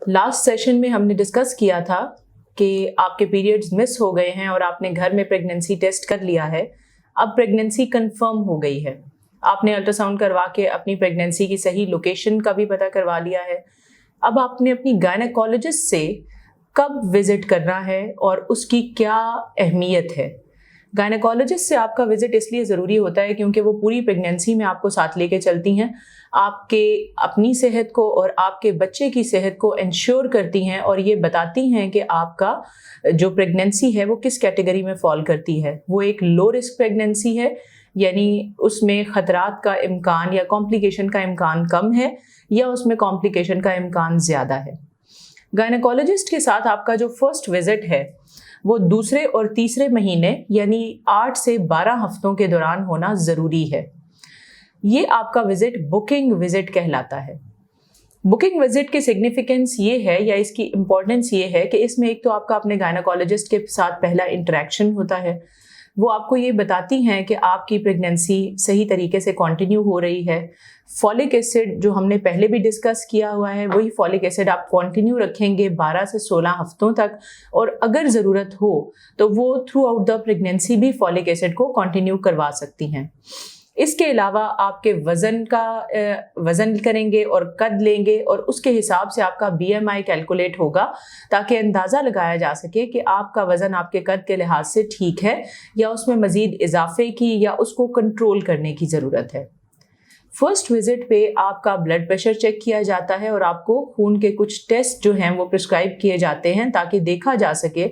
Last session में हमने discuss किया था कि आपके पीरियड्स मिस हो गए हैं और आपने घर में प्रेगनेंसी टेस्ट कर लिया है। अब प्रेगनेंसी कंफर्म हो गई है, आपने अल्ट्रासाउंड करवा के अपनी प्रेगनेंसी की सही लोकेशन का भी पता करवा लिया है। अब आपने अपनी गायनेकोलॉजिस्ट से कब विजिट करना है और उसकी क्या अहमियत है। गायनेकोलॉजिस्ट से आपका विजिट इसलिए ज़रूरी होता है क्योंकि वो पूरी प्रेगनेंसी में आपको साथ लेके चलती हैं, आपके अपनी सेहत को और आपके बच्चे की सेहत को इंश्योर करती हैं और ये बताती हैं कि आपका जो प्रेगनेंसी है वो किस कैटेगरी में फॉल करती है। वो एक लो रिस्क प्रेगनेंसी है, यानी उसमें ख़तरात का इम्कान या कॉम्प्लिकेशन का इम्कान कम है, या उसमें कॉम्प्लिकेशन का इम्कान ज़्यादा है। गायनेकोलॉजिस्ट के साथ आपका जो फर्स्ट विजिट है वो दूसरे और तीसरे महीने यानी 8 से 12 हफ्तों के दौरान होना ज़रूरी है। ये आपका विजिट बुकिंग विजिट कहलाता है। बुकिंग विजिट की सिग्निफिकेंस ये है या इसकी इम्पोर्टेंस ये है कि इसमें एक तो आपका अपने गायनेकोलॉजिस्ट के साथ पहला इंटरेक्शन होता है। वो आपको ये बताती हैं कि आपकी प्रेगनेंसी सही तरीके से कंटिन्यू हो रही है। फॉलिक एसिड जो हमने पहले भी डिस्कस किया हुआ है वही फॉलिक एसिड आप कंटिन्यू रखेंगे 12 से 16 हफ्तों तक, और अगर ज़रूरत हो तो वो थ्रू आउट द प्रेगनेंसी भी फॉलिक एसिड को कंटिन्यू करवा सकती हैं। इसके अलावा आपके वज़न करेंगे और कद लेंगे और उसके हिसाब से आपका BMI कैलकुलेट होगा ताकि अंदाज़ा लगाया जा सके कि आपका वज़न आपके कद के लिहाज से ठीक है या उसमें मज़ीद इजाफे की या उसको कंट्रोल करने की ज़रूरत है। फर्स्ट विजिट पे आपका ब्लड प्रेशर चेक किया जाता है और आपको खून के कुछ टेस्ट जो हैं वो प्रिस्क्राइब किए जाते हैं ताकि देखा जा सके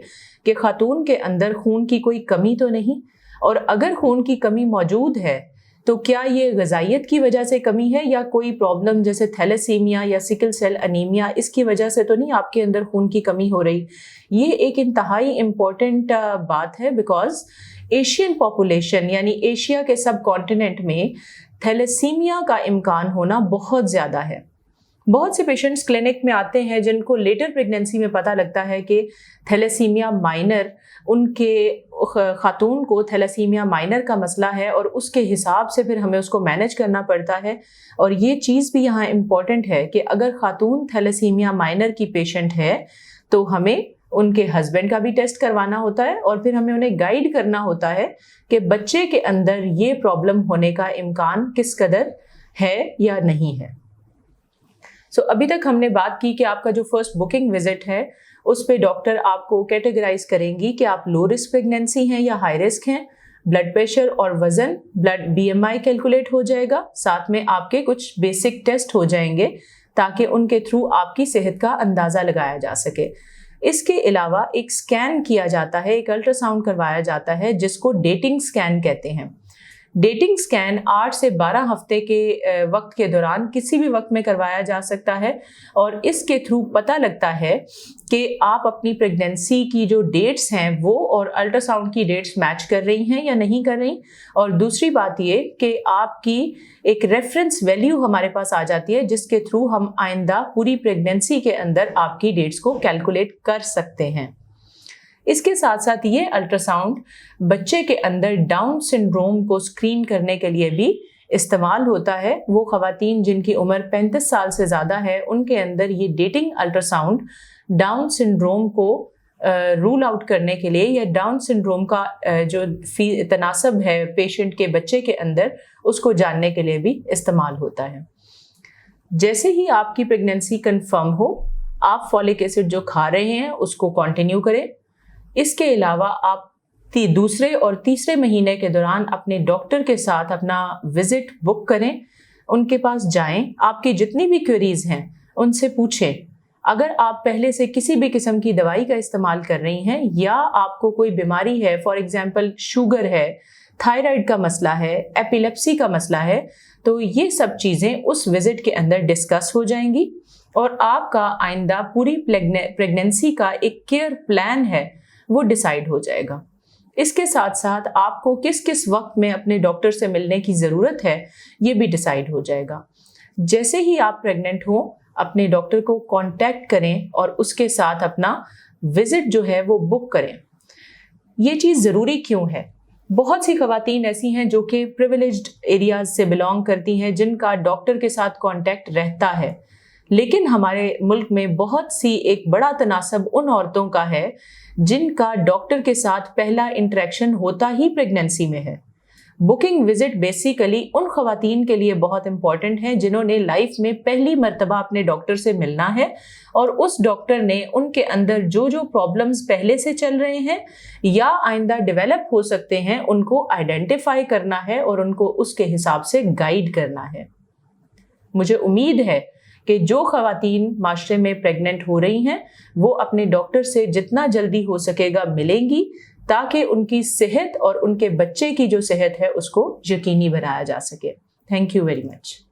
कि खातून के अंदर खून की कोई कमी तो नहीं, और अगर खून की कमी मौजूद है तो क्या ये ग़िज़ाइयत की वजह से कमी है या कोई प्रॉब्लम जैसे थैलेसीमिया या सिकल सेल अनीमिया इसकी वजह से तो नहीं आपके अंदर खून की कमी हो रही। ये एक इंतहाई इम्पॉर्टेंट बात है बिकॉज एशियन पॉपुलेशन यानी एशिया के सब कॉन्टिनेंट में थैलेसीमिया का इम्कान होना बहुत ज़्यादा है। बहुत से पेशेंट्स क्लिनिक में आते हैं जिनको लेटर प्रेगनेंसी में पता लगता है कि थैलेसीमिया माइनर, उनके खातून को थैलेसीमिया माइनर का मसला है और उसके हिसाब से फिर हमें उसको मैनेज करना पड़ता है। और ये चीज़ भी यहाँ इम्पॉर्टेंट है कि अगर खातून थैलेसीमिया माइनर की पेशेंट है तो हमें उनके हस्बैंड का भी टेस्ट करवाना होता है और फिर हमें उन्हें गाइड करना होता है कि बच्चे के अंदर ये प्रॉब्लम होने का इम्कान किस कदर है या नहीं है। अभी तक हमने बात की कि आपका जो फर्स्ट बुकिंग विजिट है उस पे डॉक्टर आपको कैटेगराइज करेंगी कि आप लो रिस्क प्रेगनेंसी हैं या हाई रिस्क हैं। ब्लड प्रेशर और वज़न, ब्लड BMI कैलकुलेट हो जाएगा, साथ में आपके कुछ बेसिक टेस्ट हो जाएंगे ताकि उनके थ्रू आपकी सेहत का अंदाज़ा लगाया जा सके। इसके अलावा एक स्कैन किया जाता है, एक अल्ट्रासाउंड करवाया जाता है जिसको डेटिंग स्कैन कहते हैं। डेटिंग स्कैन 8 से 12 हफ्ते के वक्त के दौरान किसी भी वक्त में करवाया जा सकता है और इसके थ्रू पता लगता है कि आप अपनी प्रेगनेंसी की जो डेट्स हैं वो और अल्ट्रासाउंड की डेट्स मैच कर रही हैं या नहीं कर रही। और दूसरी बात ये कि आपकी एक रेफरेंस वैल्यू हमारे पास आ जाती है जिसके थ्रू हम आइंदा पूरी प्रेगनेंसी के अंदर आपकी डेट्स को कैलकुलेट कर सकते हैं। इसके साथ साथ ये अल्ट्रासाउंड बच्चे के अंदर डाउन सिंड्रोम को स्क्रीन करने के लिए भी इस्तेमाल होता है। वो ख़वातीन जिनकी उम्र 35 साल से ज़्यादा है उनके अंदर ये डेटिंग अल्ट्रासाउंड डाउन सिंड्रोम को रूल आउट करने के लिए या डाउन सिंड्रोम का जो तनासब है पेशेंट के बच्चे के अंदर उसको जानने के लिए भी इस्तेमाल होता है। जैसे ही आपकी प्रेगनेंसी कंफर्म हो आप फॉलिक एसिड जो खा रहे हैं उसको कंटिन्यू करें। इसके अलावा आप दूसरे और तीसरे महीने के दौरान अपने डॉक्टर के साथ अपना विजिट बुक करें, उनके पास जाएं, आपकी जितनी भी क्वेरीज हैं उनसे पूछें। अगर आप पहले से किसी भी किस्म की दवाई का इस्तेमाल कर रही हैं या आपको कोई बीमारी है, फॉर एग्जांपल शुगर है, थायराइड का मसला है, एपिलेप्सी का मसला है, तो ये सब चीज़ें उस विजिट के अंदर डिस्कस हो जाएंगी और आपका आइंदा पूरी प्रेगनेंसी का एक केयर प्लान है वो डिसाइड हो जाएगा। इसके साथ साथ आपको किस किस वक्त में अपने डॉक्टर से मिलने की ज़रूरत है ये भी डिसाइड हो जाएगा। जैसे ही आप प्रेग्नेंट हो अपने डॉक्टर को कांटेक्ट करें और उसके साथ अपना विजिट जो है वो बुक करें। ये चीज़ ज़रूरी क्यों है? बहुत सी ख़वातीन ऐसी हैं जो कि प्रिविलेज्ड एरियाज से बिलोंग करती हैं जिनका डॉक्टर के साथ कांटेक्ट रहता है, लेकिन हमारे मुल्क में बहुत सी एक बड़ा तनासब उन औरतों का है जिनका डॉक्टर के साथ पहला इंटरेक्शन होता ही प्रेगनेंसी में है। बुकिंग विजिट बेसिकली उन खवातीन के लिए बहुत इंपॉर्टेंट है जिन्होंने लाइफ में पहली मर्तबा अपने डॉक्टर से मिलना है और उस डॉक्टर ने उनके अंदर जो जो प्रॉब्लम्स पहले से चल रहे हैं या आइंदा डेवलप हो सकते हैं उनको आइडेंटिफाई करना है और उनको उसके हिसाब से गाइड करना है। मुझे उम्मीद है कि जो खवातीन माशरे में प्रेग्नेंट हो रही हैं वो अपने डॉक्टर से जितना जल्दी हो सकेगा मिलेंगी ताकि उनकी सेहत और उनके बच्चे की जो सेहत है उसको यकीनी बनाया जा सके। Thank you very much.